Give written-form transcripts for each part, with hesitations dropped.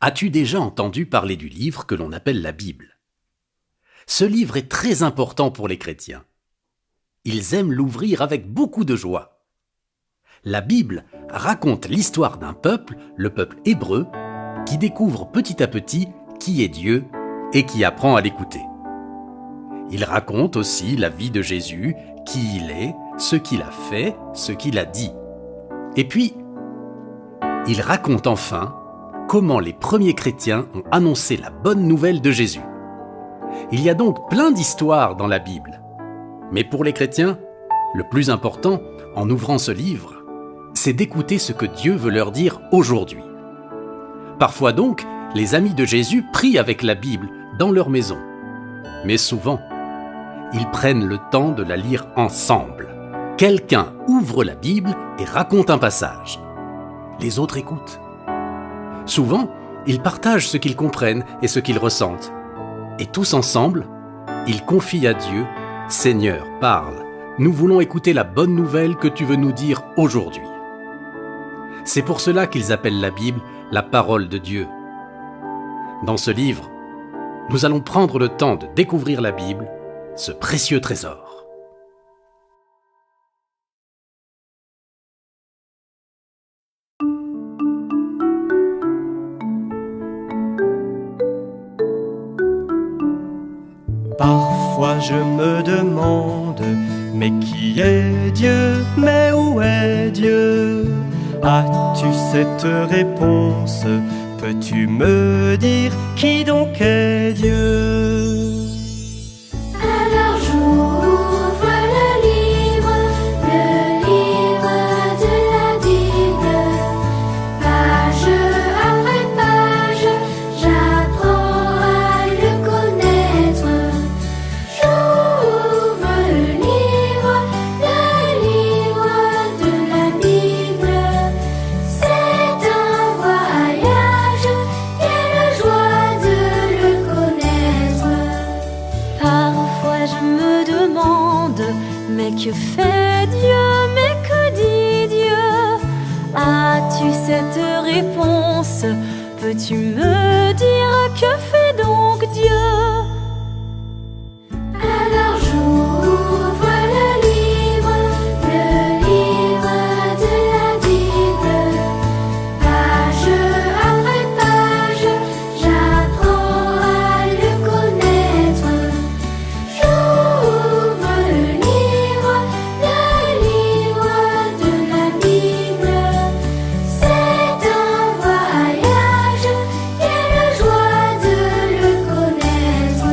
As-tu déjà entendu parler du livre que l'on appelle la Bible? Ce livre est très important pour les chrétiens. Ils aiment l'ouvrir avec beaucoup de joie. La Bible raconte l'histoire d'un peuple, le peuple hébreu, qui découvre petit à petit qui est Dieu et qui apprend à l'écouter. Il raconte aussi la vie de Jésus, qui il est, ce qu'il a fait, ce qu'il a dit. Et puis, il raconte enfin comment les premiers chrétiens ont annoncé la bonne nouvelle de Jésus. Il y a donc plein d'histoires dans la Bible. Mais pour les chrétiens, le plus important, en ouvrant ce livre, c'est d'écouter ce que Dieu veut leur dire aujourd'hui. Parfois donc, les amis de Jésus prient avec la Bible dans leur maison. Mais souvent, ils prennent le temps de la lire ensemble. Quelqu'un ouvre la Bible et raconte un passage. Les autres écoutent. Souvent, ils partagent ce qu'ils comprennent et ce qu'ils ressentent. Et tous ensemble, ils confient à Dieu « Seigneur, parle, nous voulons écouter la bonne nouvelle que tu veux nous dire aujourd'hui. » C'est pour cela qu'ils appellent la Bible la parole de Dieu. Dans ce livre, nous allons prendre le temps de découvrir la Bible, ce précieux trésor. Parfois je me demande, mais qui est Dieu? Mais où est Dieu? As-tu cette réponse? Peux-tu me dire qui donc est Dieu? Alors j'ouvre le livre de la Bible. Page après page, j'apprends à le connaître. J'ouvre le livre de la Bible. C'est un voyage, quelle joie de le connaître. Parfois je me demande, mais que fait Dieu, mais que dit Dieu? As-tu cette réponse? Peux-tu me dire que fait donc Dieu? Alors j'ouvre le livre de la Bible. Page après page, j'apprends à le connaître. J'ouvre le livre de la Bible. C'est un voyage, quelle joie de le connaître.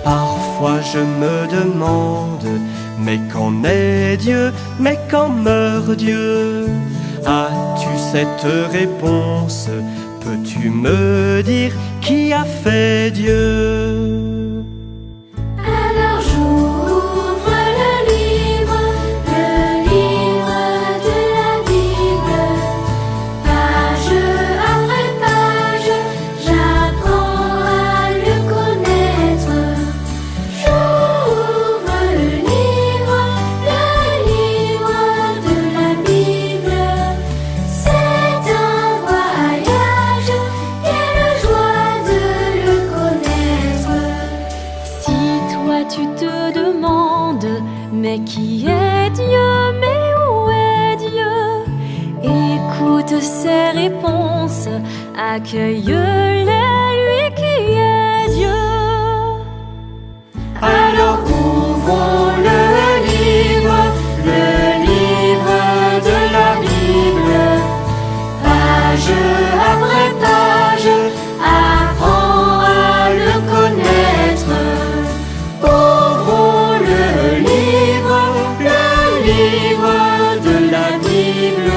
Parfois je me demande, mais qu'en est Dieu? Mais quand meurt Dieu? As-tu cette réponse? Peux-tu me dire qui a fait Dieu? Alors j'ouvre le livre de la Bible. Page après page, j'apprends à le connaître. J'ouvre le livre de la Bible. C'est un voyage, quelle joie de le connaître. Si toi tu te demandes, mais qui est Dieu, mais où est Dieu? Écoute ses réponses, accueille-les, lui qui est Dieu. Alors ouvrons le livre de la Bible. Page après page, apprends à le connaître. Ouvrons le livre de la Bible.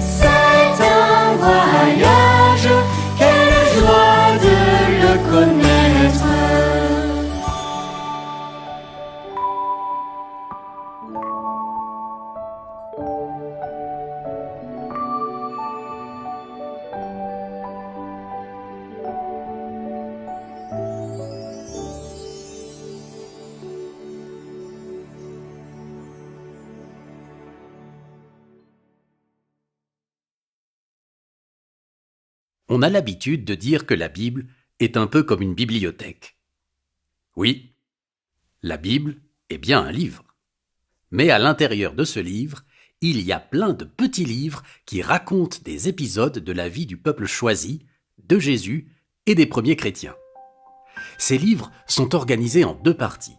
C'est un voyage, quelle joie de le connaître. On a l'habitude de dire que la Bible est un peu comme une bibliothèque. Oui, la Bible est bien un livre. Mais à l'intérieur de ce livre, il y a plein de petits livres qui racontent des épisodes de la vie du peuple choisi, de Jésus et des premiers chrétiens. Ces livres sont organisés en 2 parties.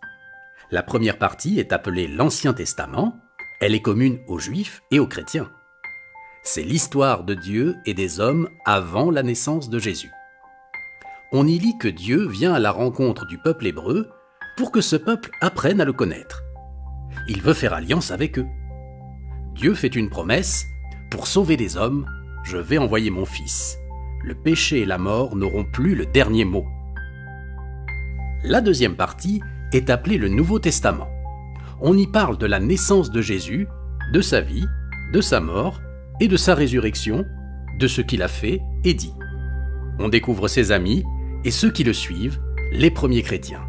La première partie est appelée l'Ancien Testament. Elle est commune aux Juifs et aux chrétiens. C'est l'histoire de Dieu et des hommes avant la naissance de Jésus. On y lit que Dieu vient à la rencontre du peuple hébreu pour que ce peuple apprenne à le connaître. Il veut faire alliance avec eux. Dieu fait une promesse: pour sauver les hommes, je vais envoyer mon Fils. Le péché et la mort n'auront plus le dernier mot. La deuxième partie est appelée le Nouveau Testament. On y parle de la naissance de Jésus, de sa vie, de sa mort et de sa résurrection, de ce qu'il a fait et dit. On découvre ses amis et ceux qui le suivent, les premiers chrétiens.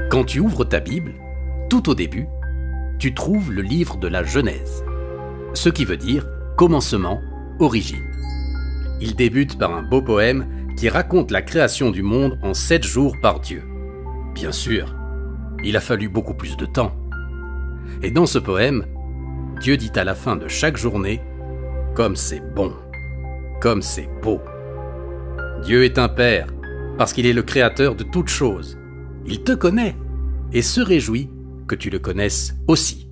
Quand tu ouvres ta Bible, tout au début, tu trouves le livre de la Genèse, ce qui veut dire commencement, origine. Il débute par un beau poème qui raconte la création du monde en 7 jours par Dieu. Bien sûr, il a fallu beaucoup plus de temps. Et dans ce poème, Dieu dit à la fin de chaque journée: « Comme c'est bon, comme c'est beau ». Dieu est un Père, parce qu'il est le créateur de toutes choses. Il te connaît et se réjouit que tu le connaisses aussi.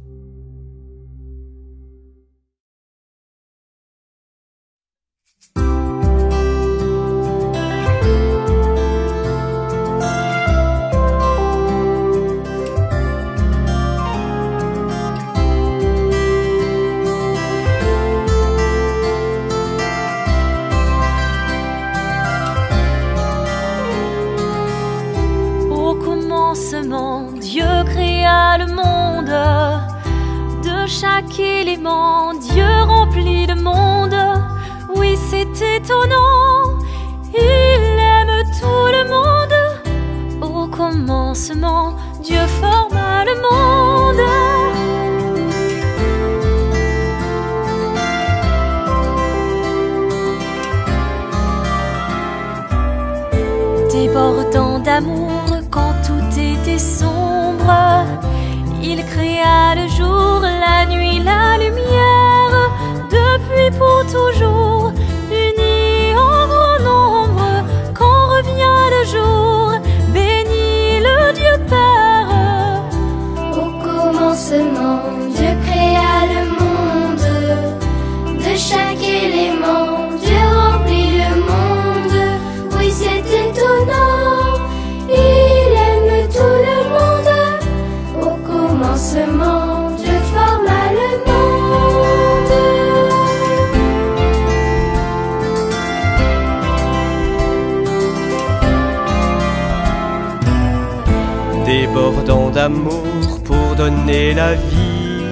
Dieu créa le monde, de chaque élément Dieu remplit le monde. Oui, c'est étonnant, il aime tout le monde. Au commencement, Dieu forma le monde. Débordant d'amour quand tout était sombre, il créa le jour, la nuit, la lumière. Depuis pour toujours, unis en grand nombre, quand revient le jour, bénis le Dieu Père. Au commencement, Dieu créa le monde, de chaque élément Dieu remplit le monde. Oui, c'est étonnant, il aime tout le monde. Au commencement, Dieu forma le monde. Débordant d'amour pour donner la vie,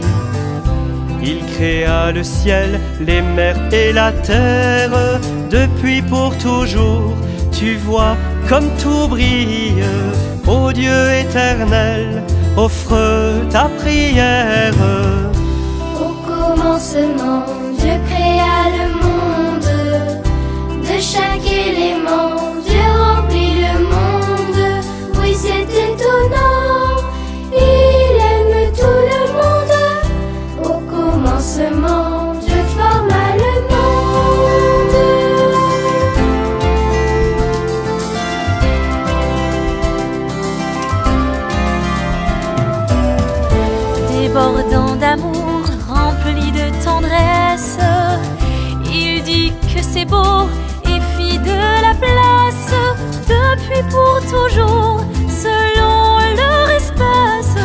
il créa le ciel, les mers et la terre. Depuis pour toujours, tu vois comme tout brille. Ô Dieu éternel, offre ta prière. Au commencement, Dieu créa le monde, de chaque élément Dieu remplit le monde. Oui, c'est étonnant, il aime tout le monde. Au commencement, Dieu forma le monde. Débordant d'amour, rempli de tendresse, il dit que c'est beau et fit de la place. Depuis pour toujours, selon leur espèce,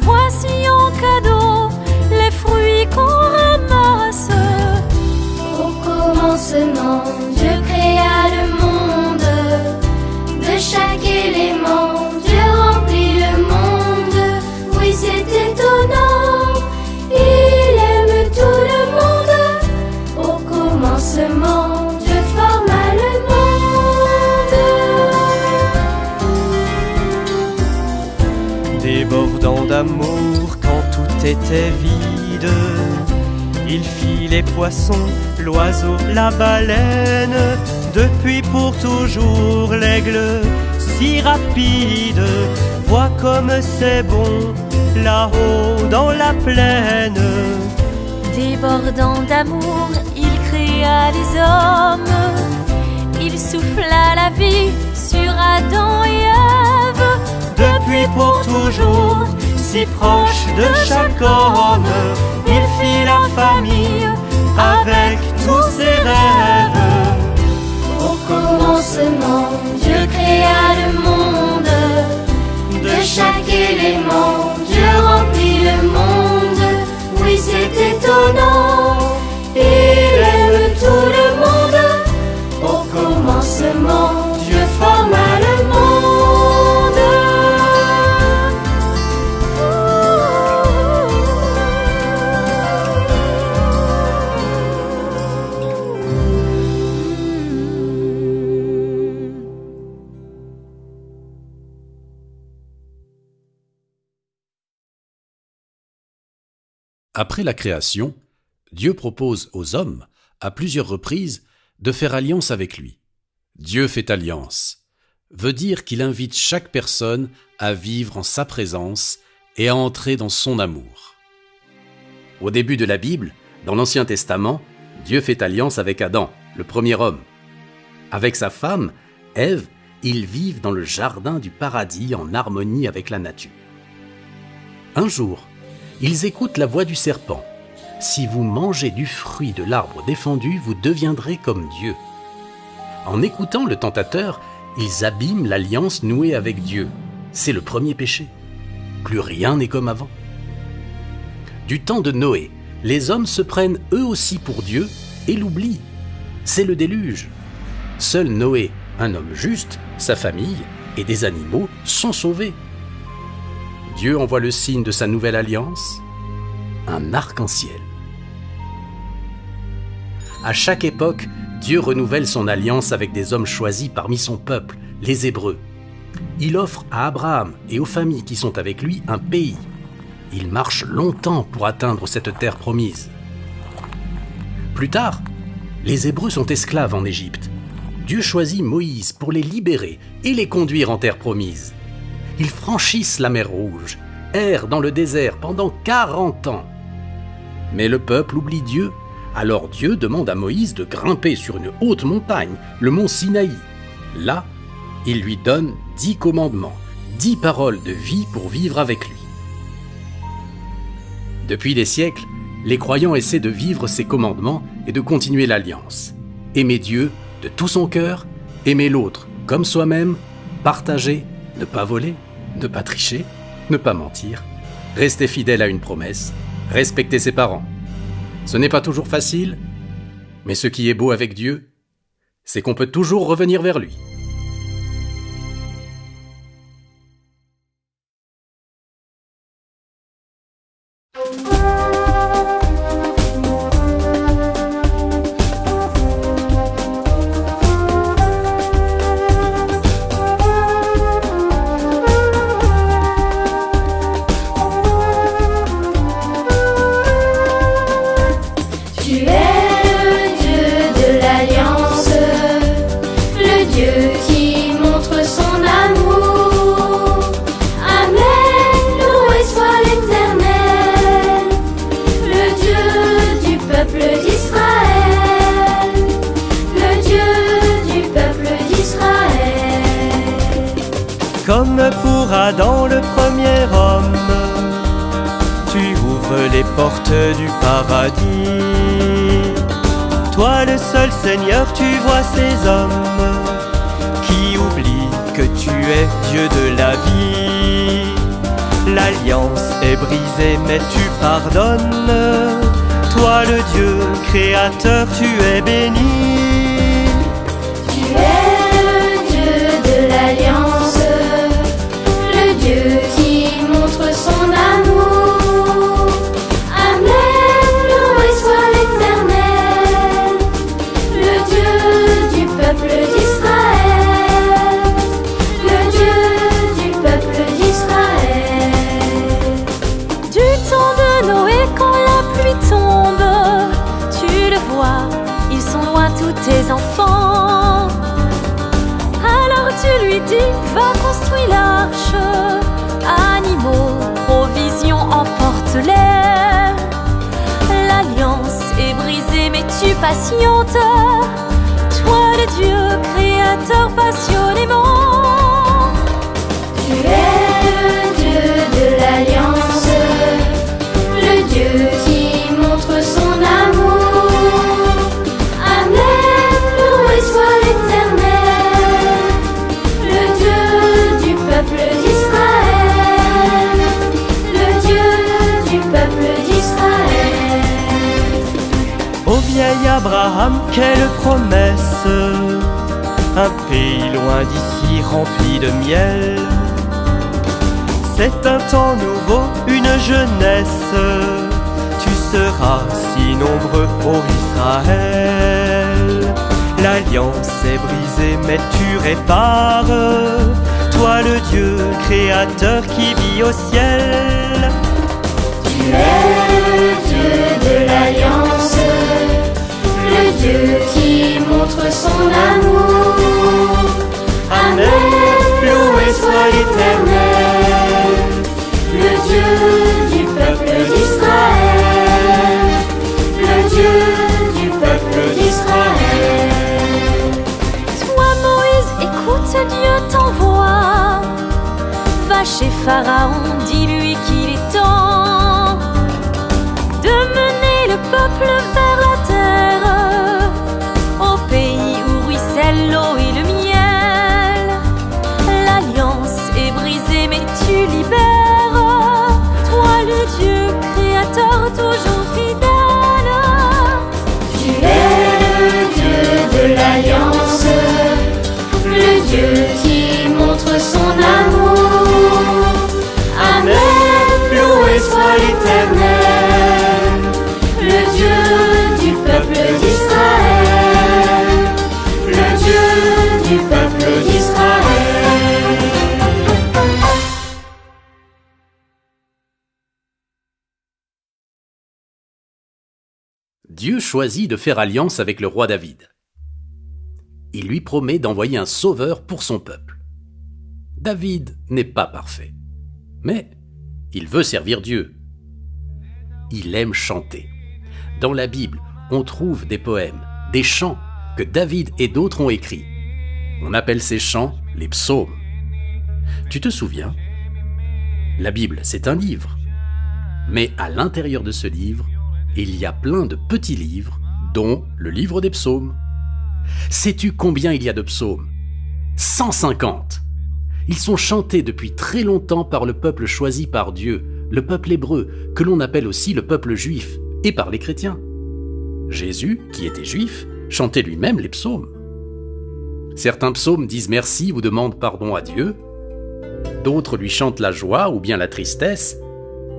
voici en cadeau les fruits qu'on ramasse. Au commencement, Dieu créa le monde, de chaque élément Dieu remplit le monde. Oui, c'est étonnant, il aime tout le monde. Au commencement, Dieu forma le monde. Débordant d'amour quand tout était vide, il fit les poissons, l'oiseau, la baleine, depuis pour toujours l'aigle, si rapide, vois comme c'est bon, là-haut dans la plaine. Débordant d'amour, il créa les hommes. Il souffla la vie sur Adam et Ève. Depuis pour toujours, si proche de chaque homme, il fit la famille avec tous ses rêves. Au commencement, Dieu créa le monde. De chaque élément, Dieu remplit le monde. Oui, c'est étonnant, il aime tout le monde. Au commencement, Dieu forma le monde. Après la création, Dieu propose aux hommes, à plusieurs reprises, de faire alliance avec lui. Dieu fait alliance, veut dire qu'il invite chaque personne à vivre en sa présence et à entrer dans son amour. Au début de la Bible, dans l'Ancien Testament, Dieu fait alliance avec Adam, le premier homme. Avec sa femme, Ève, ils vivent dans le jardin du paradis en harmonie avec la nature. Un jour, ils écoutent la voix du serpent. « Si vous mangez du fruit de l'arbre défendu, vous deviendrez comme Dieu. » En écoutant le tentateur, ils abîment l'alliance nouée avec Dieu. C'est le premier péché. Plus rien n'est comme avant. Du temps de Noé, les hommes se prennent eux aussi pour Dieu et l'oublient. C'est le déluge. Seul Noé, un homme juste, sa famille et des animaux sont sauvés. Dieu envoie le signe de sa nouvelle alliance, un arc-en-ciel. À chaque époque, Dieu renouvelle son alliance avec des hommes choisis parmi son peuple, les Hébreux. Il offre à Abraham et aux familles qui sont avec lui un pays. Il marche longtemps pour atteindre cette terre promise. Plus tard, les Hébreux sont esclaves en Égypte. Dieu choisit Moïse pour les libérer et les conduire en terre promise. Ils franchissent la mer Rouge, errent dans le désert pendant 40 ans. Mais le peuple oublie Dieu. Alors Dieu demande à Moïse de grimper sur une haute montagne, le mont Sinaï. Là, il lui donne 10 commandements, 10 paroles de vie pour vivre avec lui. Depuis des siècles, les croyants essaient de vivre ces commandements et de continuer l'alliance. Aimer Dieu de tout son cœur, aimer l'autre comme soi-même, partager, ne pas voler, ne pas tricher, ne pas mentir, rester fidèle à une promesse, respecter ses parents. Ce n'est pas toujours facile, mais ce qui est beau avec Dieu, c'est qu'on peut toujours revenir vers lui. Comme pour Adam le premier homme, tu ouvres les portes du paradis. Toi le seul Seigneur, tu vois ces hommes qui oublient que tu es Dieu de la vie. L'alliance est brisée mais tu pardonnes. Toi le Dieu créateur, tu es béni. Tu es le Dieu de l'alliance, le Dieu qui montre son amour. Amen, loué soit l'Éternel, le Dieu du peuple d'Israël, le Dieu du peuple d'Israël. Du temps de Noé, quand la pluie tombe, tu le vois tous tes enfants. Alors tu lui dis, va construire l'arche. Animaux, provisions, emporte-les. L'alliance est brisée, mais tu patientes. Toi le Dieu, créateur passionnément. Tu es le Dieu de l'Alliance, le Dieu qui montre son amour. Amen, loué soit l'Éternel, le Dieu du peuple d'Israël, le Dieu du peuple d'Israël. Ô vieil Abraham, quelle promesse! Un pays loin d'ici rempli de miel. C'est un temps nouveau, une jeunesse. Tu seras si nombreux, ô Israël. L'alliance est brisée, mais tu répares. Toi le Dieu créateur qui vit au ciel. Tu es le Dieu de l'Alliance, le Dieu qui montre son amour. Amen, loué soit l'Éternel, le Dieu du peuple d'Israël, le Dieu du peuple d'Israël. Toi Moïse, écoute, Dieu t'envoie. Va chez Pharaon, dis-lui qu'il est temps de mener le peuple vers la terre, au pays où ruisselle l'eau et le miel. L'alliance est brisée, mais tu libères. Toi le Dieu créateur, toujours fidèle. Tu es le Dieu de l'Alliance, le Dieu qui montre son amour. Amen, loué soit l'Éternel, le Dieu du peuple d'Israël, le Dieu du peuple d'Israël. Dieu choisit de faire alliance avec le roi David. Il lui promet d'envoyer un sauveur pour son peuple. David n'est pas parfait, mais il veut servir Dieu. Il aime chanter. Dans la Bible, on trouve des poèmes, des chants que David et d'autres ont écrits. On appelle ces chants les psaumes. Tu te souviens? La Bible, c'est un livre. Mais à l'intérieur de ce livre, il y a plein de petits livres, dont le livre des psaumes. Sais-tu combien il y a de psaumes? 150. Ils sont chantés depuis très longtemps par le peuple choisi par Dieu, le peuple hébreu, que l'on appelle aussi le peuple juif, et par les chrétiens. Jésus, qui était juif, chantait lui-même les psaumes. Certains psaumes disent merci ou demandent pardon à Dieu. D'autres lui chantent la joie ou bien la tristesse.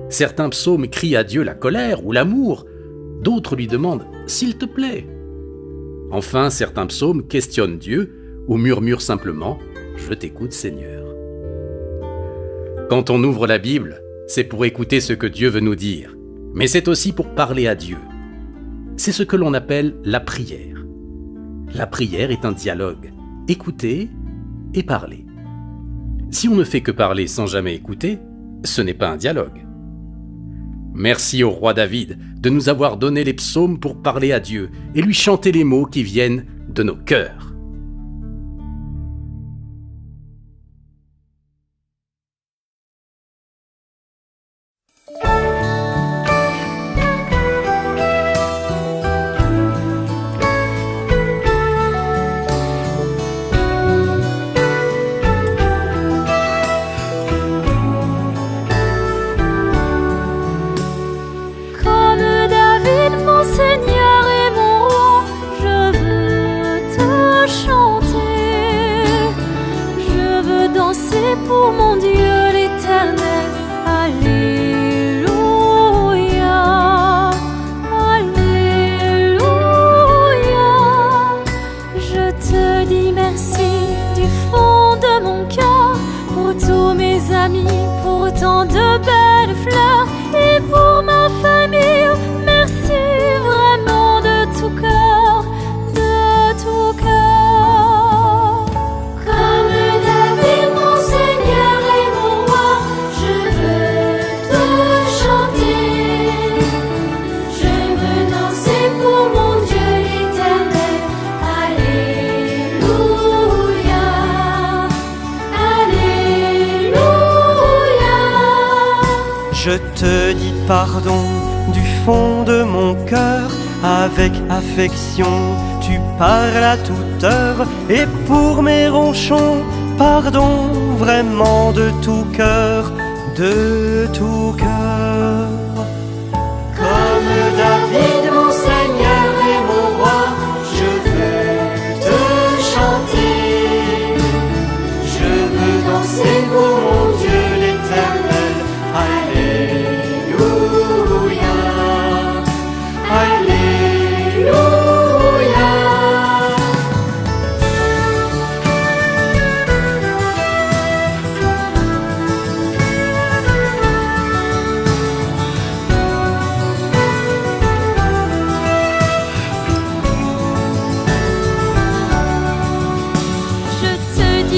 Certains psaumes crient à Dieu la colère ou l'amour. D'autres lui demandent « s'il te plaît ». Enfin, certains psaumes questionnent Dieu ou murmurent simplement « je t'écoute Seigneur ». Quand on ouvre la Bible, c'est pour écouter ce que Dieu veut nous dire, mais c'est aussi pour parler à Dieu. C'est ce que l'on appelle la prière. La prière est un dialogue, écouter et parler. Si on ne fait que parler sans jamais écouter, ce n'est pas un dialogue. Merci au roi David de nous avoir donné les psaumes pour parler à Dieu et lui chanter les mots qui viennent de nos cœurs. Seigneur et mon roi, je veux te chanter, je veux danser pour mon Dieu l'Éternel. Alléluia, Alléluia. Je te dis merci du fond de mon cœur pour tous mes amis, pour tant de belles fleurs et pour ma famille. Merci vraiment de tout cœur de Je te dis pardon du fond de mon cœur, avec affection, tu parles à toute heure. Et pour mes ronchons, pardon vraiment de tout cœur, de tout cœur. Comme David, mon Seigneur et mon roi, je veux te chanter. Je veux danser pour mon Dieu l'Éternel. Alléluia, Alléluia.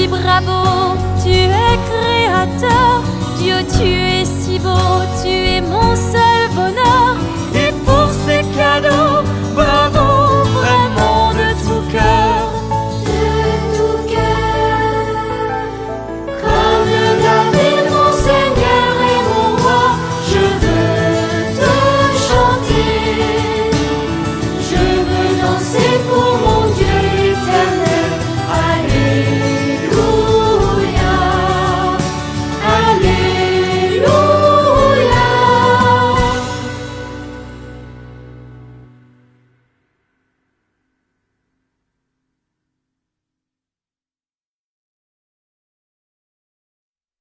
Bravo, tu es créateur, Dieu tu es si beau, tu es mon seul bonheur. Et pour ces cadeaux, bravo vraiment de tout cœur. De tout cœur. Comme David, mon Seigneur et mon roi, je veux te chanter. Je veux danser pour mon Dieu éternel. Alléluia, Alléluia.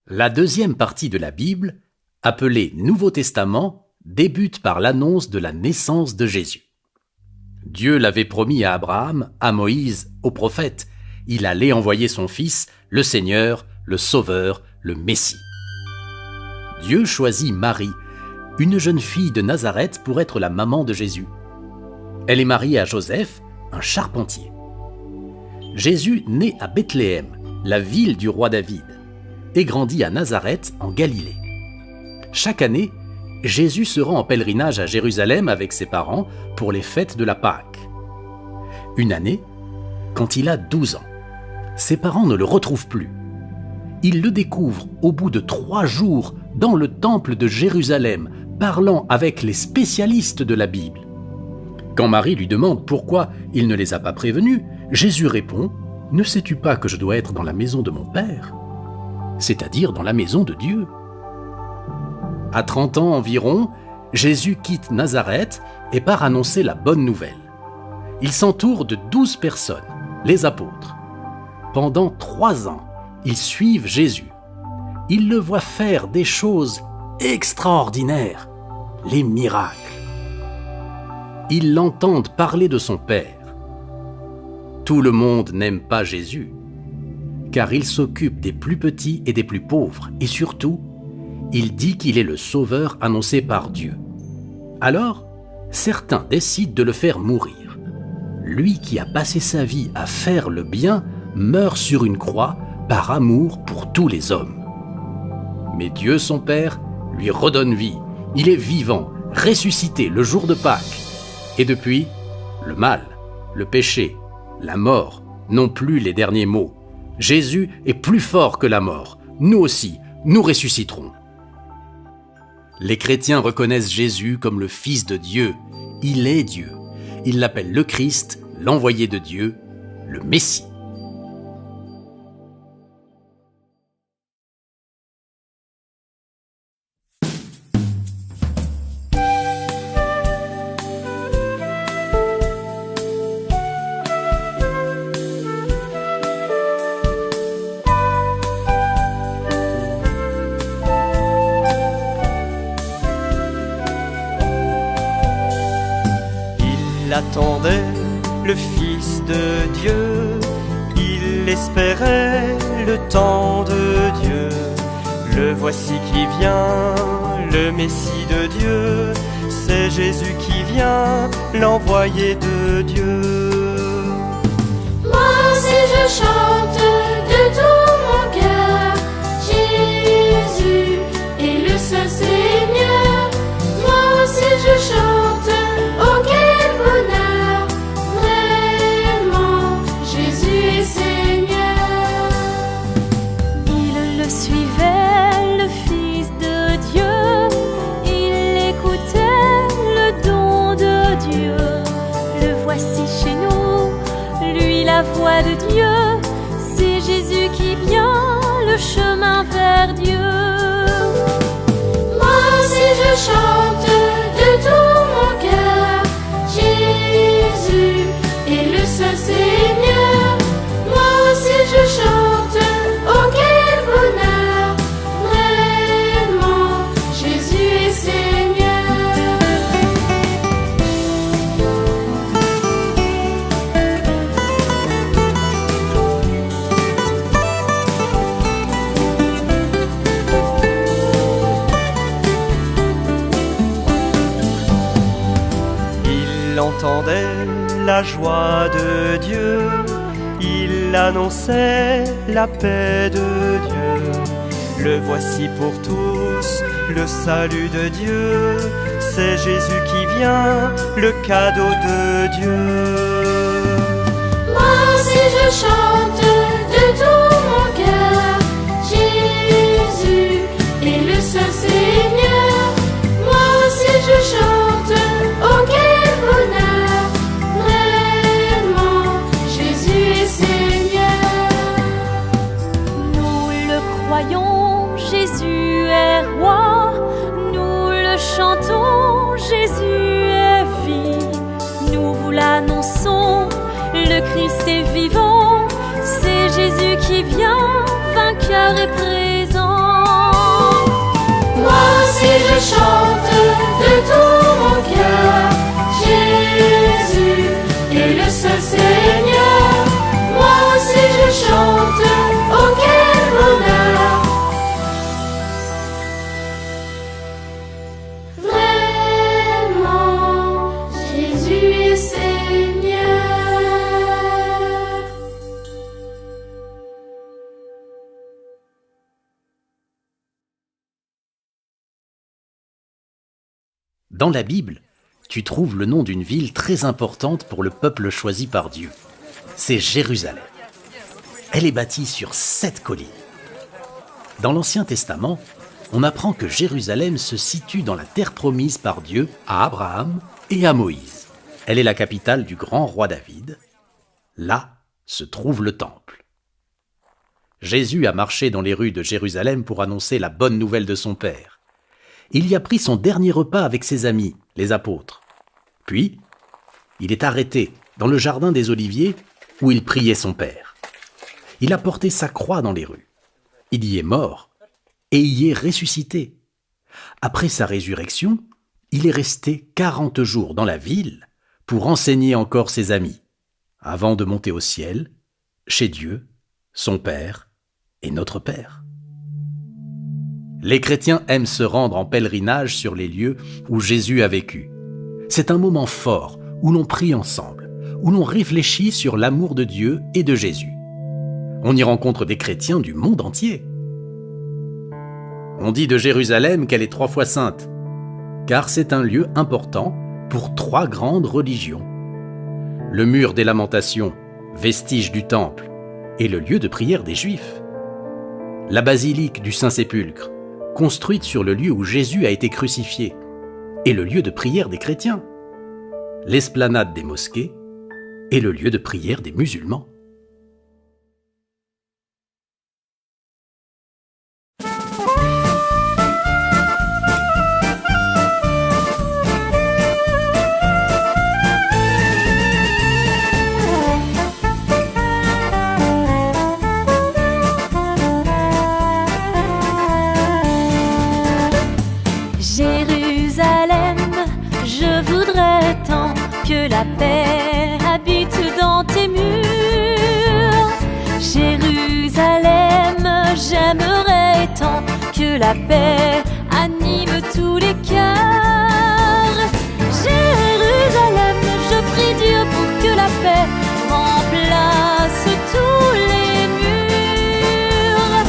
La deuxième partie de la Bible, appelée Nouveau Testament, débute par l'annonce de la naissance de Jésus. Dieu l'avait promis à Abraham, à Moïse, aux prophètes. Il allait envoyer son Fils, le Seigneur, le Sauveur, le Messie. Dieu choisit Marie, une jeune fille de Nazareth, pour être la maman de Jésus. Elle est mariée à Joseph, un charpentier. Jésus naît à Bethléem, la ville du roi David, et grandit à Nazareth, en Galilée. Chaque année, Jésus se rend en pèlerinage à Jérusalem avec ses parents pour les fêtes de la Pâque. Une année, quand il a 12 ans, ses parents ne le retrouvent plus. Ils le découvrent au bout de 3 jours dans le temple de Jérusalem, parlant avec les spécialistes de la Bible. Quand Marie lui demande pourquoi il ne les a pas prévenus, Jésus répond « Ne sais-tu pas que je dois être dans la maison de mon Père ?» c'est-à-dire dans la maison de Dieu. À 30 ans environ, Jésus quitte Nazareth et part annoncer la bonne nouvelle. Il s'entoure de 12 personnes, les apôtres. Pendant 3 ans, ils suivent Jésus. Ils le voient faire des choses extraordinaires, les miracles. Ils l'entendent parler de son Père. Tout le monde n'aime pas Jésus, car il s'occupe des plus petits et des plus pauvres, et surtout, il dit qu'il est le Sauveur annoncé par Dieu. Alors, certains décident de le faire mourir. Lui qui a passé sa vie à faire le bien meurt sur une croix par amour pour tous les hommes. Mais Dieu, son Père, lui redonne vie. Il est vivant, ressuscité le jour de Pâques. Et depuis, le mal, le péché, la mort n'ont plus les derniers mots. Jésus est plus fort que la mort. Nous aussi, nous ressusciterons. Les chrétiens reconnaissent Jésus comme le Fils de Dieu. Il est Dieu. Ils l'appellent le Christ, l'envoyé de Dieu, le Messie. Il attendait le Fils de Dieu, il espérait le temps de Dieu. Le voici qui vient, le Messie de Dieu, c'est Jésus qui vient, l'envoyé de Dieu. Moi aussi je chante de tout mon cœur, Jésus est le seul Seigneur. Moi aussi je chante, oh quel bonheur, vraiment Jésus est Seigneur. Il le suivait, le Fils de Dieu, la voix de Dieu, c'est Jésus qui vient, le chemin vers Dieu. Moi aussi je chante de tout mon cœur, Jésus est le seul Seigneur. Moi aussi je chante, oh quel bonheur, vraiment, Jésus est Seigneur. Il entendait la joie de Dieu, il annonçait la paix de Dieu. Le voici pour tous, le salut de Dieu, c'est Jésus qui vient, le cadeau de Dieu. Moi aussi je chante de tout mon cœur, Jésus est le seul Seigneur. Moi aussi je chante, oh quel bonheur, vraiment, Jésus est Seigneur. Nous le croyons, Jésus est roi. Nous le chantons, Jésus est vie. Nous vous l'annonçons, le Christ est vivant. C'est Jésus qui vient, vainqueur et présent. Moi aussi je chante de tout mon cœur, Jésus est le seul Seigneur. Moi aussi je chante, oh quel bonheur, vraiment, Jésus est Seigneur. Dans la Bible, tu trouves le nom d'une ville très importante pour le peuple choisi par Dieu. C'est Jérusalem. Elle est bâtie sur 7 collines. Dans l'Ancien Testament, on apprend que Jérusalem se situe dans la terre promise par Dieu à Abraham et à Moïse. Elle est la capitale du grand roi David. Là se trouve le temple. Jésus a marché dans les rues de Jérusalem pour annoncer la bonne nouvelle de son Père. Il y a pris son dernier repas avec ses amis, les apôtres. Puis, il est arrêté dans le jardin des Oliviers où il priait son Père. Il a porté sa croix dans les rues. Il y est mort et y est ressuscité. Après sa résurrection, il est resté 40 jours dans la ville pour enseigner encore ses amis, avant de monter au ciel, chez Dieu, son Père et notre Père. Les chrétiens aiment se rendre en pèlerinage sur les lieux où Jésus a vécu. C'est un moment fort où l'on prie ensemble, où l'on réfléchit sur l'amour de Dieu et de Jésus. On y rencontre des chrétiens du monde entier. On dit de Jérusalem qu'elle est 3 fois sainte, car c'est un lieu important pour 3 grandes religions. Le mur des Lamentations, vestige du temple, est le lieu de prière des Juifs. La basilique du Saint-Sépulcre, construite sur le lieu où Jésus a été crucifié, est le lieu de prière des chrétiens. L'esplanade des mosquées est le lieu de prière des musulmans. Jérusalem, je voudrais tant que la paix habite dans tes murs. Jérusalem, j'aimerais tant que la paix anime tous les cœurs. Jérusalem, je prie Dieu pour que la paix remplace tous les murs.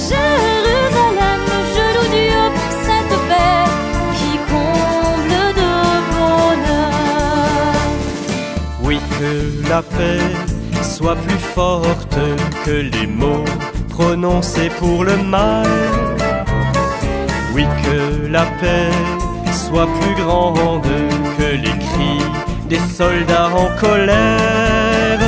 Jérusalem, je loue Dieu pour cette paix qui comble de bonheur. Oui, que la paix soit plus forte que les mots prononcés pour le mal. Oui, que la paix soit plus grande que les cris des soldats en colère.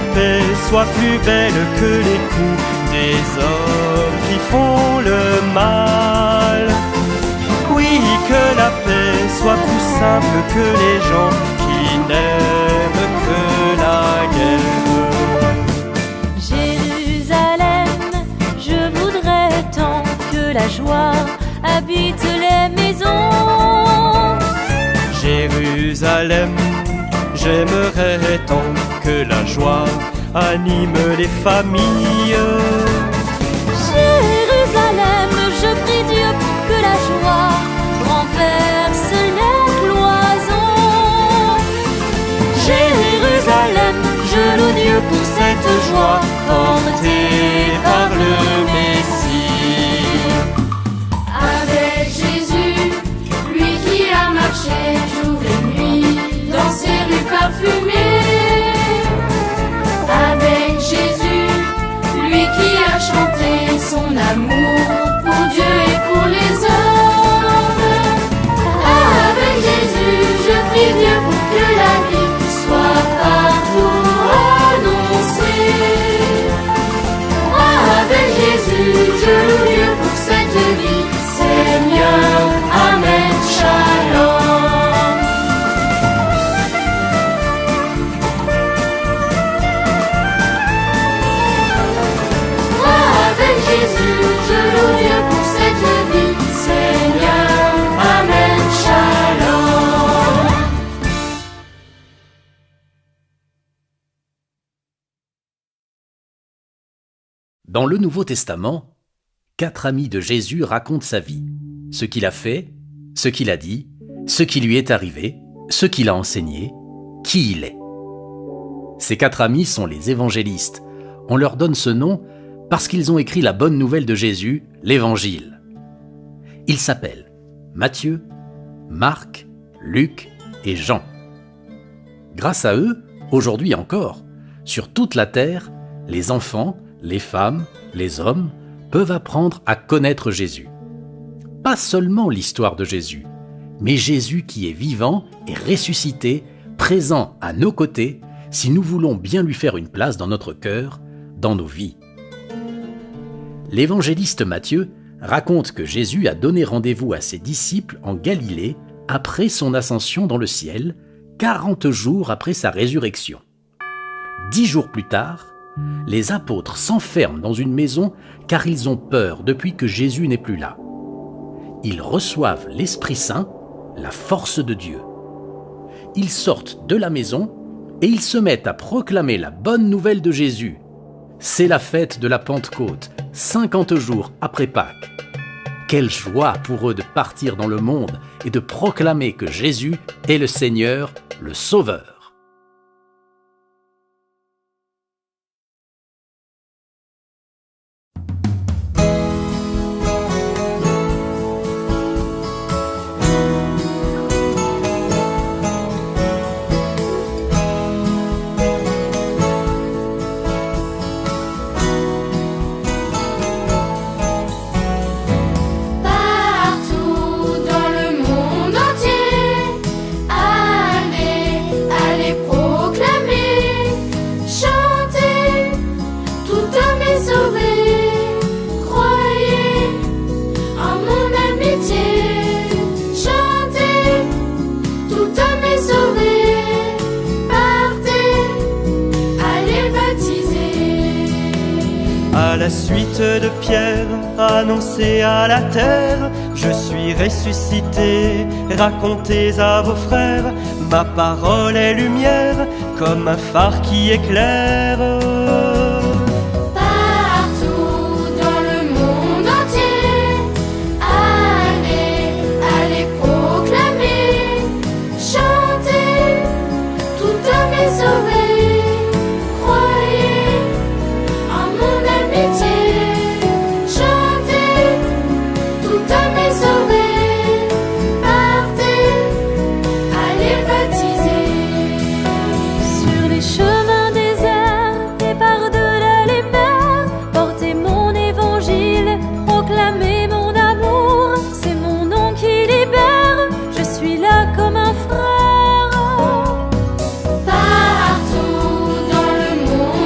la paix soit plus belle que les coups des hommes qui font le mal. Oui, que la paix soit plus simple que les gens qui n'aiment que la guerre. Jérusalem, je voudrais tant que la joie habite les maisons. Jérusalem, j'aimerais tant que la joie anime les familles. Jérusalem, je prie Dieu pour que la joie renverse les cloisons. Jérusalem, je loue Dieu pour cette joie portée par le Messie. Avec Jésus, lui qui a marché jour et nuit dans ces rues parfumées. Avec Jésus, lui qui a chanté son amour pour Dieu et pour les hommes. Avec Jésus, je prie Dieu pour que la vie soit partout annoncée. Avec Jésus, je loue Dieu pour cette vie. Seigneur, Amen, Shalom. Avec Jésus, je loue Dieu pour cette vie. Seigneur, Amen, Shalom. Dans le Nouveau Testament, 4 amis de Jésus racontent sa vie, ce qu'il a fait, ce qu'il a dit, ce qui lui est arrivé, ce qu'il a enseigné, qui il est. Ces 4 amis sont les évangélistes. On leur donne ce nom parce qu'ils ont écrit la bonne nouvelle de Jésus, l'Évangile. Ils s'appellent Matthieu, Marc, Luc et Jean. Grâce à eux, aujourd'hui encore, sur toute la terre, les enfants, les femmes, les hommes peuvent apprendre à connaître Jésus. Pas seulement l'histoire de Jésus, mais Jésus qui est vivant et ressuscité, présent à nos côtés, si nous voulons bien lui faire une place dans notre cœur, dans nos vies. L'évangéliste Matthieu raconte que Jésus a donné rendez-vous à ses disciples en Galilée après son ascension dans le ciel, 40 jours après sa résurrection. 10 jours plus tard, les apôtres s'enferment dans une maison car ils ont peur depuis que Jésus n'est plus là. Ils reçoivent l'Esprit Saint, la force de Dieu. Ils sortent de la maison et ils se mettent à proclamer la bonne nouvelle de Jésus. C'est la fête de la Pentecôte, 50 jours après Pâques. Quelle joie pour eux de partir dans le monde et de proclamer que Jésus est le Seigneur, le Sauveur. Partout dans le monde entier, allez, allez proclamer, chantez, tout homme est sauvé, croyez en mon amitié, chantez, tout homme est sauvé, partez, allez baptiser. À la suite de Pierre, annoncez à la terre, je suis ressuscité, racontez à vos frères, ma parole est lumière, comme un phare qui éclaire. Partout dans le monde entier, allez, allez proclamer, chantez, tout homme est sauvé, croyez en mon amitié, chantez, tout homme est sauvé, partez, allez baptiser. Sur les chemins déserts et par-delà les mers, portez mon évangile, proclamez mon amour. C'est mon nom qui libère, je suis là comme un frère. Partout dans le monde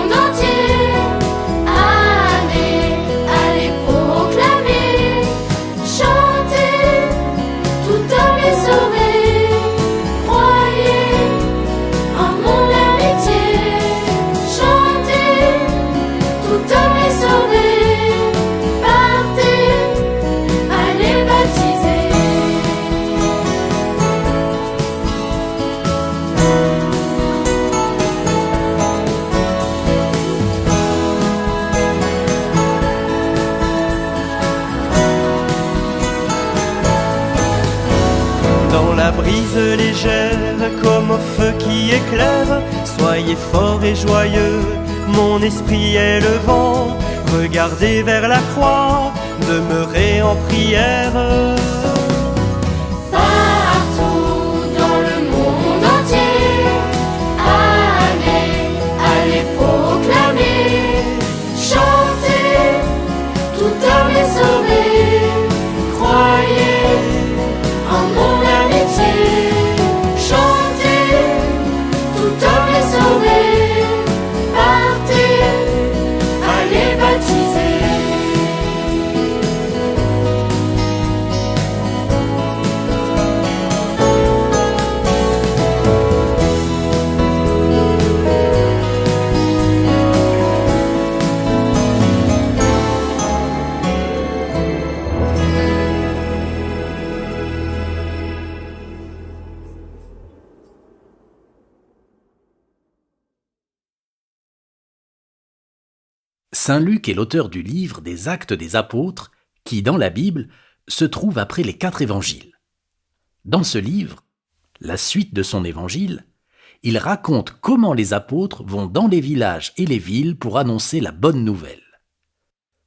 légère comme au feu qui éclaire. Soyez forts et joyeux, mon esprit est le vent. Regardez vers la croix, demeurez en prière. Partout dans le monde entier, allez, allez proclamer, chantez, tout homme est sauvé. Croyez en mon amitié, chantez, tout homme est sauvé. Partez, allez baptiser. Saint Luc est l'auteur du livre des Actes des Apôtres qui, dans la Bible, se trouve après les 4 évangiles. Dans ce livre, la suite de son évangile, il raconte comment les apôtres vont dans les villages et les villes pour annoncer la bonne nouvelle.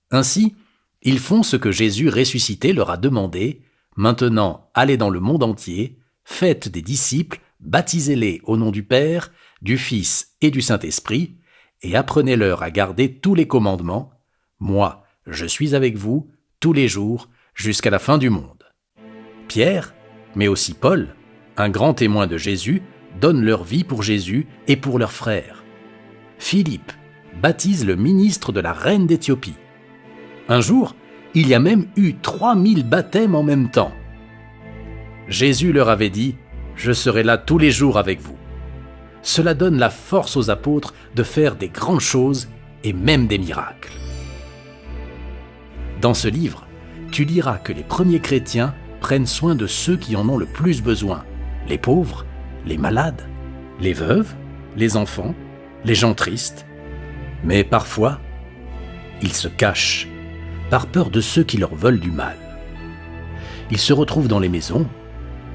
Ainsi, ils font ce que Jésus ressuscité leur a demandé: maintenant, allez dans le monde entier, faites des disciples, baptisez-les au nom du Père, du Fils et du Saint-Esprit, et apprenez-leur à garder tous les commandements. Moi, je suis avec vous tous les jours jusqu'à la fin du monde. Pierre, mais aussi Paul, un grand témoin de Jésus, donnent leur vie pour Jésus et pour leurs frères. Philippe baptise le ministre de la reine d'Éthiopie. Un jour, il y a même eu 3000 baptêmes en même temps. Jésus leur avait dit: « Je serai là tous les jours avec vous ». Cela donne la force aux apôtres de faire des grandes choses et même des miracles. Dans ce livre, tu liras que les premiers chrétiens prennent soin de ceux qui en ont le plus besoin: les pauvres, les malades, les veuves, les enfants, les gens tristes. Mais parfois, ils se cachent par peur de ceux qui leur veulent du mal. Ils se retrouvent dans les maisons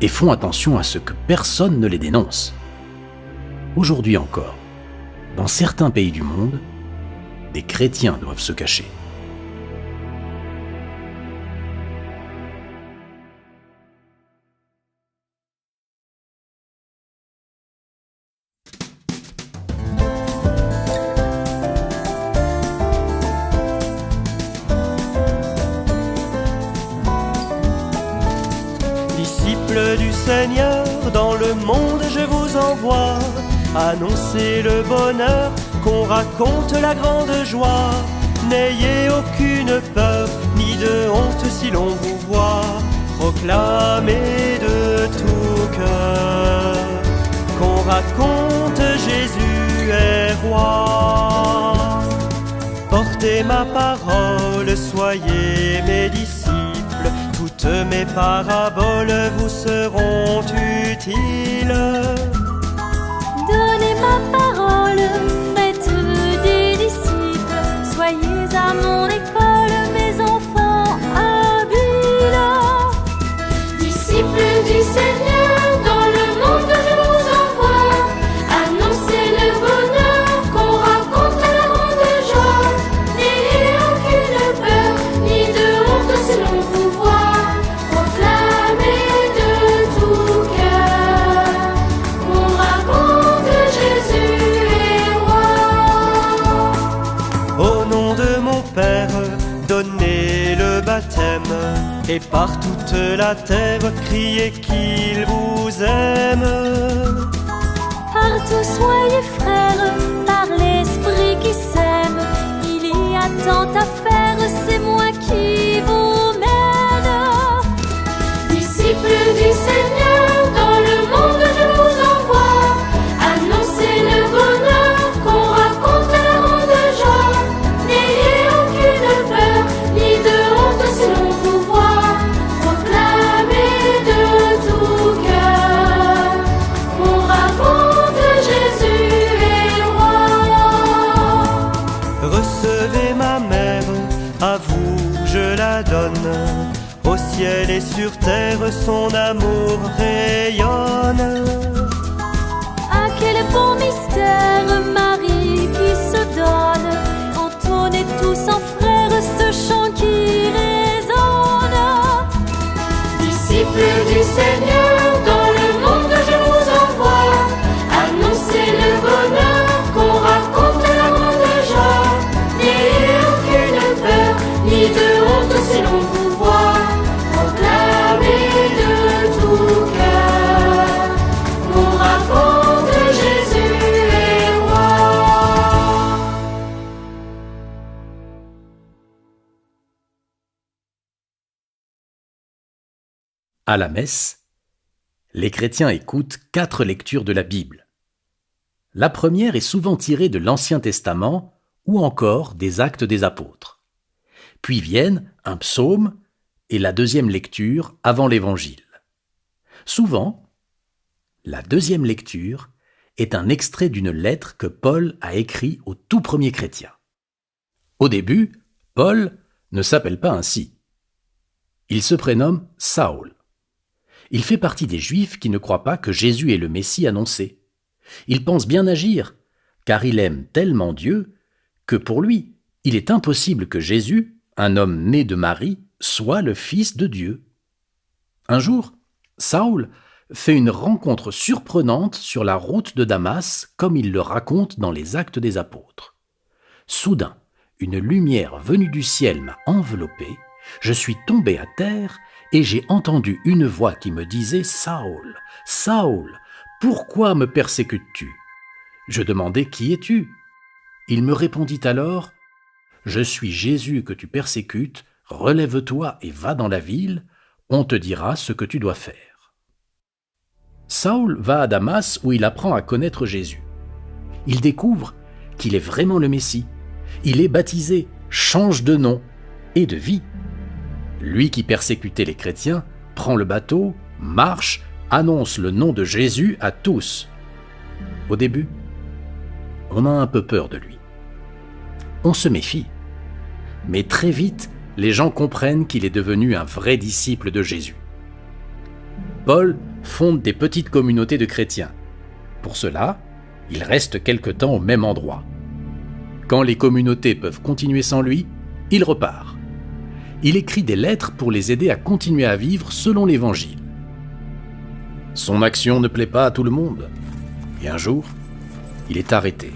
et font attention à ce que personne ne les dénonce. Aujourd'hui encore, dans certains pays du monde, des chrétiens doivent se cacher. Disciples du Seigneur, dans le monde je vous envoie. Annoncez le bonheur, qu'on raconte la grande joie. N'ayez aucune peur, ni de honte si l'on vous voit. Proclamez de tout cœur qu'on raconte Jésus est roi. Portez ma parole, soyez mes disciples. Toutes mes paraboles vous seront utiles. Donnez ma parole, faites des disciples. Soyez à mon école, mes enfants habiles. Disciples du Seigneur, dans le monde je vous envoie. Annoncez le bonheur, qu'on raconte la grande joie. N'ayez aucune peur, ni de honte si l'on vous voit. Proclamez de tout cœur, qu'on raconte Jésus est roi. Au nom de mon Père, donnez le baptême. Et par toute la terre, criez qu'il vous aime. Partout soyez frères, par l'esprit qui s'aime. Il y a tant à faire, c'est moi qui vous mène. Disciples du Seigneur, dans le monde je vous envoie. Annoncez le bonheur, qu'on raconte la grande joie. N'ayez aucune peur, ni de honte si l'on vous voit. Proclamez de tout cœur, qu'on raconte Jésus est roi. Recevez ma mère, à vous je la donne. Au ciel et sur terre, son amour rayonne. Ah, quel beau mystère, Marie qui se donne. Entonnez tous en frères ce chant qui résonne. Disciples du Seigneur, dans le monde je vous envoie. Annoncez le bonheur, qu'on raconte la grande joie. N'ayez aucune peur, ni de honte si l'on vous voit. Proclamez de tout cœur qu'on raconte Jésus est roi. À la messe, les chrétiens écoutent 4 lectures de la Bible. La première est souvent tirée de l'Ancien Testament ou encore des Actes des Apôtres. Puis viennent un psaume et la deuxième lecture avant l'Évangile. Souvent, la deuxième lecture est un extrait d'une lettre que Paul a écrite aux tout premiers chrétiens. Au début, Paul ne s'appelle pas ainsi. Il se prénomme Saül. Il fait partie des Juifs qui ne croient pas que Jésus est le Messie annoncé. Il pense bien agir, car il aime tellement Dieu que pour lui, il est impossible que Jésus, un homme né de Marie, soit le Fils de Dieu. Un jour, Saül fait une rencontre surprenante sur la route de Damas, comme il le raconte dans les Actes des Apôtres. Soudain, une lumière venue du ciel m'a enveloppé, je suis tombé à terre et j'ai entendu une voix qui me disait « Saül, Saül, pourquoi me persécutes-tu » Je demandai « Qui es-tu » Il me répondit alors « Je suis Jésus que tu persécutes, relève-toi et va dans la ville, on te dira ce que tu dois faire. » Saül va à Damas où il apprend à connaître Jésus. Il découvre qu'il est vraiment le Messie. Il est baptisé, change de nom et de vie. Lui qui persécutait les chrétiens prend le bateau, marche, annonce le nom de Jésus à tous. Au début, on a un peu peur de lui. On se méfie. Mais très vite, les gens comprennent qu'il est devenu un vrai disciple de Jésus. Paul fonde des petites communautés de chrétiens. Pour cela, il reste quelque temps au même endroit. Quand les communautés peuvent continuer sans lui, il repart. Il écrit des lettres pour les aider à continuer à vivre selon l'Évangile. Son action ne plaît pas à tout le monde. Et un jour, il est arrêté,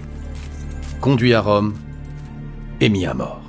conduit à Rome et mis à mort.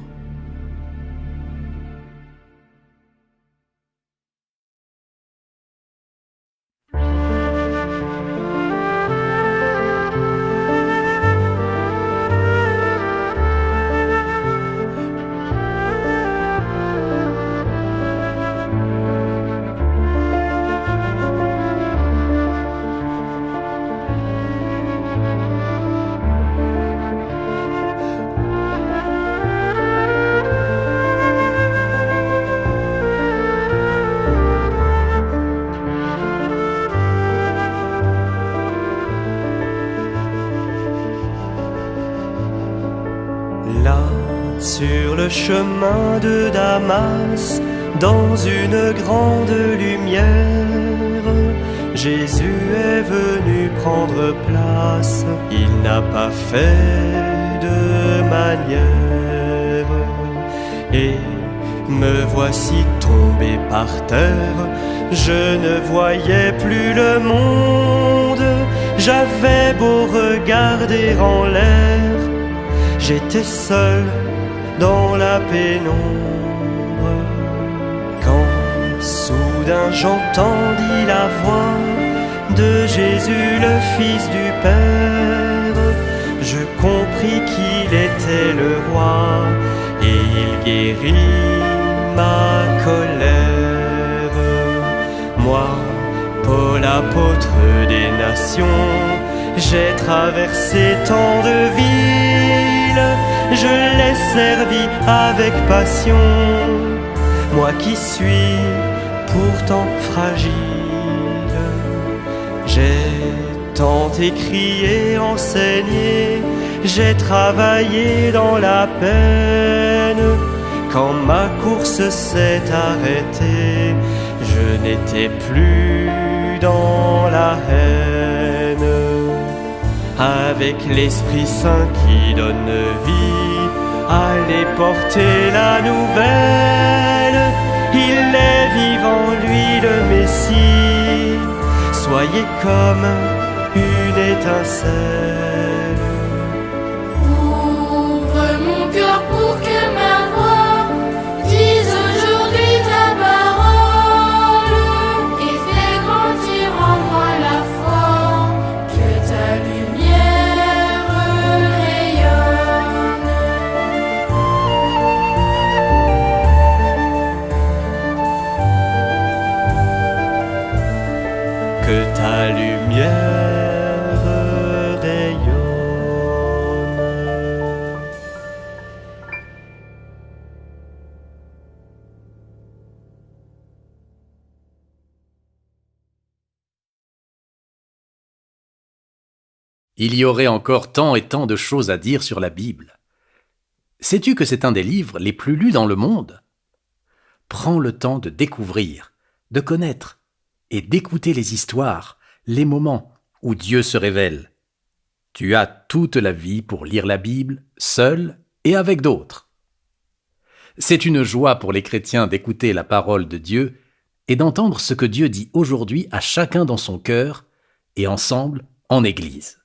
Là, sur le chemin de Damas, dans une grande lumière, Jésus est venu prendre place. Il n'a pas fait de manière. Et me voici tombé par terre. Je ne voyais plus le monde. J'avais beau regarder en l'air, j'étais seul dans la pénombre. Quand soudain j'entendis la voix de Jésus, le Fils du Père, je compris qu'il était le roi et il guérit ma colère. Moi, Paul, apôtre des nations, j'ai traversé tant de villes, je l'ai servi avec passion, moi qui suis pourtant fragile. J'ai tant écrit, enseigné, j'ai travaillé dans la peine, quand ma course s'est arrêtée, je n'étais plus dans la haine. Avec l'Esprit Saint qui donne vie, allez porter la nouvelle. Il est vivant, lui le Messie. Soyez comme une étincelle. Ouvre mon cœur pour que ma voix dise aujourd'hui ta parole et fais grandir en moi la foi, que ta lumière rayonne. Que ta lumière rayonne. Il y aurait encore tant et tant de choses à dire sur la Bible. Sais-tu que c'est un des livres les plus lus dans le monde ? Prends le temps de découvrir, de connaître et d'écouter les histoires, les moments où Dieu se révèle. Tu as toute la vie pour lire la Bible, seul et avec d'autres. C'est une joie pour les chrétiens d'écouter la parole de Dieu et d'entendre ce que Dieu dit aujourd'hui à chacun dans son cœur et ensemble en Église.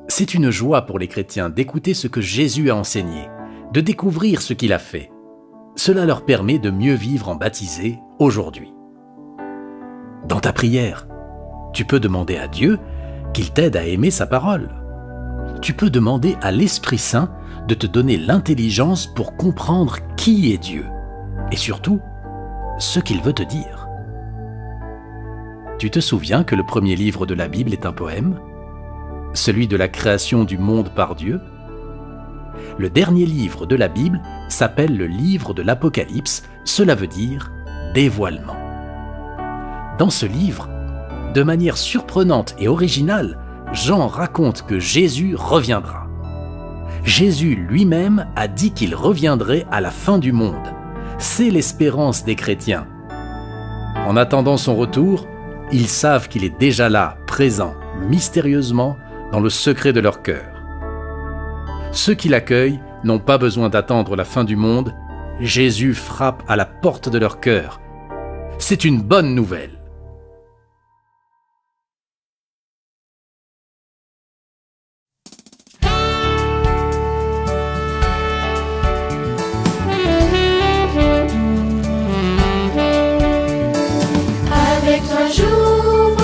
C'est une joie pour les chrétiens d'écouter ce que Jésus a enseigné, de découvrir ce qu'il a fait. Cela leur permet de mieux vivre en baptisé aujourd'hui. Dans ta prière, tu peux demander à Dieu qu'il t'aide à aimer sa parole. Tu peux demander à l'Esprit Saint de te donner l'intelligence pour comprendre qui est Dieu et surtout ce qu'il veut te dire. Tu te souviens que le premier livre de la Bible est un poème ? Celui de la création du monde par Dieu ? Le dernier livre de la Bible s'appelle le livre de l'Apocalypse, cela veut dire dévoilement. Dans ce livre, de manière surprenante et originale, Jean raconte que Jésus reviendra. Jésus lui-même a dit qu'il reviendrait à la fin du monde. C'est l'espérance des chrétiens. En attendant son retour, ils savent qu'il est déjà là, présent, mystérieusement, dans le secret de leur cœur. Ceux qui l'accueillent n'ont pas besoin d'attendre la fin du monde. Jésus frappe à la porte de leur cœur. C'est une bonne nouvelle. Avec toi j'ouvre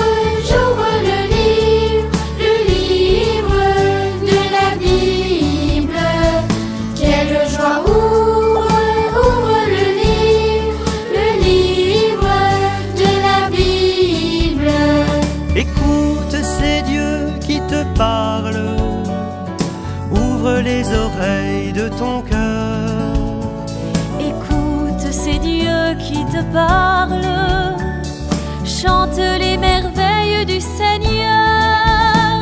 le livre de la Bible. Quelle joie, ouvre le livre de la Bible. Écoute, c'est Dieu qui te parle. Ouvre les oreilles de ton cœur. Écoute, c'est Dieu qui te parle. Chante les merveilles du Seigneur.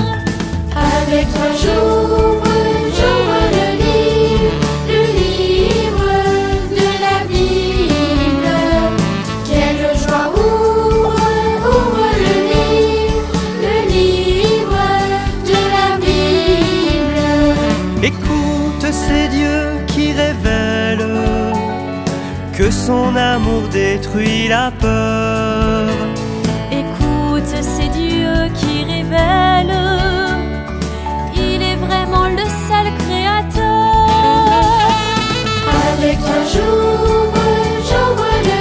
Avec toi j'ouvre le livre de la Bible. Quelle joie, ouvre le livre de la Bible. Écoute, c'est Dieu qui révèle que son amour détruit la peur. Écoute, c'est Dieu qui révèle. Il est vraiment le seul créateur. Avec toi j'ouvre le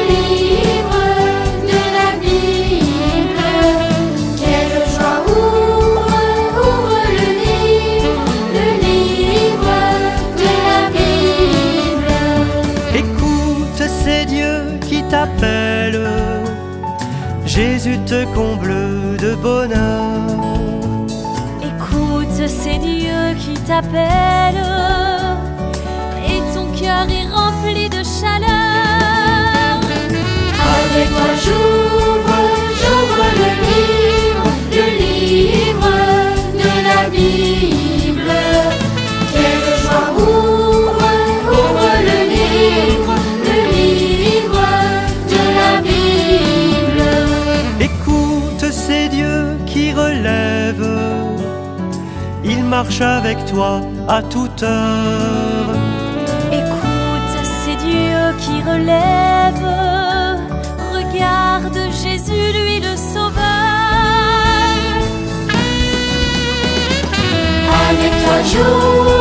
livre de la Bible. Quelle joie, ouvre le livre de la Bible. Écoute, c'est Dieu qui t'appelle. Jésus te comble de bonheur. Écoute, c'est Dieu qui t'appelle. Et ton cœur est rempli de chaleur. Avec toi j'ouvre le livre de la Bible. Quelle joie, ouvre marche avec toi à toute heure. Écoute, c'est Dieu qui relève. Regarde Jésus, lui le Sauveur. Avec toi jour